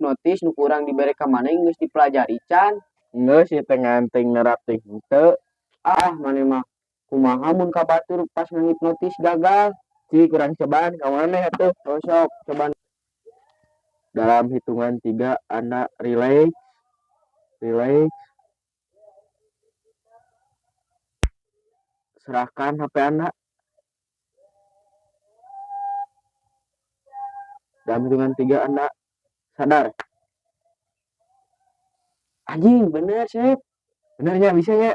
hipnotis nu kurang dibere ka maneh geus dipelajari can. Geus ieu teh nganting nerap teh henteu. Maneh mah kumaha mun ka batur pas ngahipnotis gagal? Cik kurang cobaan ka maneh atuh. Sok coba. Dalam hitungan 3 Anda relax. Serahkan HP Anda. Dalam hitungan 3 Anda sadar. Anjing bener Sep. Benernya bisa ya?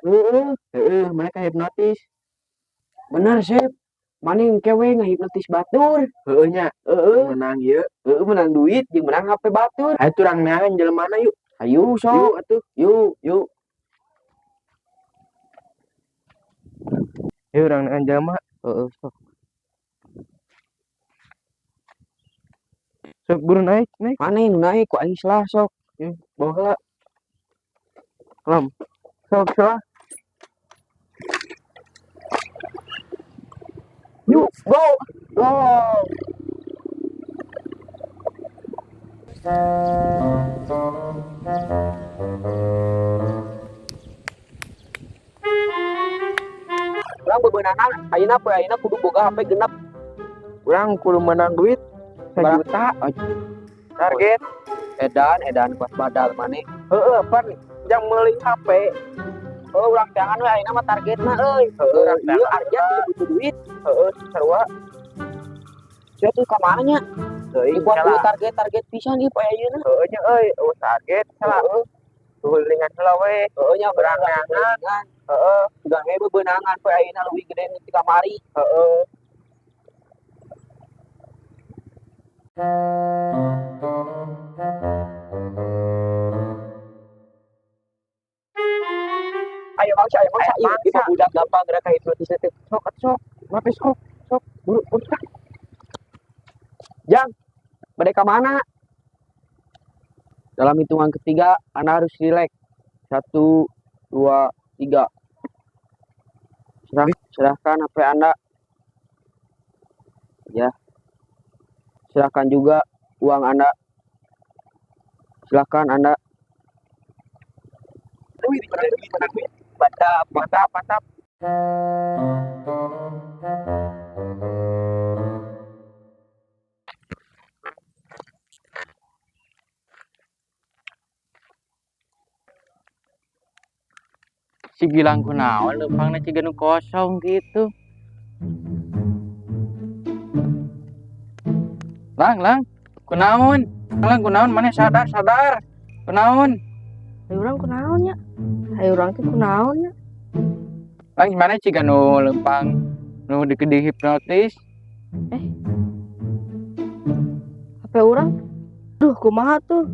Mereka hipnotis. Bener Sep. Maneh kewe ngahipnotis batur. Heueuh nya. Menang ieu. Menang duit jeung menang HP batur. Hayu turang neangan jelema na yuk. Hayu sok. Yuk atuh. Yuk. Yuk urang neangan jelema. Sok. Sok buru naik. Maneh nu naik ku aing salah sok. Bawa heula. Lam. Sok salah. Yuk, go. Urang bebeunangan ayeuna kudu boga HP genep. Urang kudu menang duit 1 juta. Target Edan pas badal maneh. pan jang meuli HP. Urang jangan we ayeuna mah targetna euy. Urang Ieu arja butuh duit. Sarua. Saya tuh ka mana nya? Teuing Buat salah. target pisan ieu poe ayeuna. Heueuh nya euy, target salah. Tulingan heula we. Nya Urang neangan. Udah we bebeunangan poe ayeuna leuwih gede ti kamari. Ayo mangsa. Ieu budak gampang gerak ka hipnotis teh. Sok. Lapis sok. Buru. Jang, bade ka mana? Dalam hitungan ketiga, Anda harus rileks. 1, 2, 3. Serahkan HP Anda. Ya. Serahkan juga uang Anda. Silakan Anda. Mantap. Si Gilang kunaon leumpangna ciga nu kosong gitu. Lang. Kunaon? Maneh sadar. Kunaon? Hayu urang kunaon nya? Hayu urang teh kunaon nya? Lang maneh ciga nu leumpang nu di hipnotis. HP urang? Duh, kumaha tuh?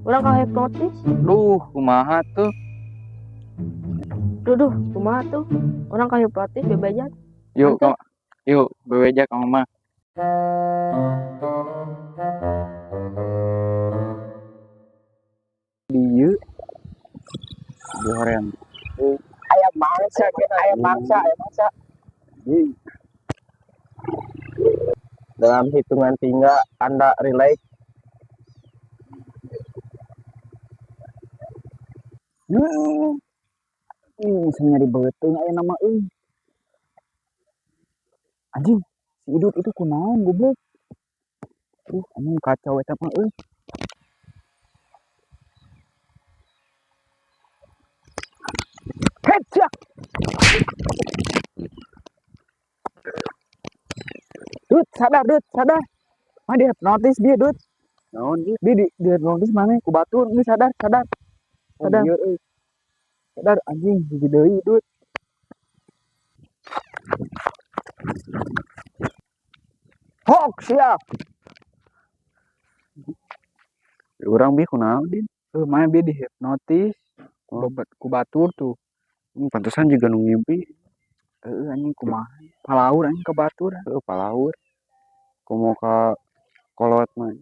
Urang ka hipnotis? Kumaha tuh? Duh, kumaha tuh? Urang ka hipnotis bebejat. Yuk, bebejak ka mama. Dieu dihoream. Ayam mangsa. Dalam hitungan 3 Anda relax. Nyari beuteung aya nama euy. Anjing, si Idut itu kunaon goblok. Anjing kacau eta mah euy. Headshot. Dut, sadar. Mah di hipnotis dia, Dut. Naon ieu? Di hipnotis maneh ku batur, geus sadar. Sadar euy. Sadar anjing, hiji deui, Dut. Hok siap. Urang bi kunaon din? Main bi di hipnotis. Ku batur tuh. Pantesan juga nu ngimpi. Anjing kumaha? Palaur anjing ka batur. Palaur. Kumo ka kolot mah.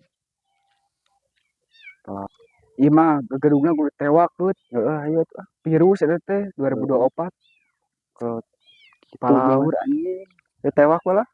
Ieu mah gegedugna kudu tewak, Dut. Hayu atuh. Virus eta teh 2024. Ke palaur anjing. Tewak balah.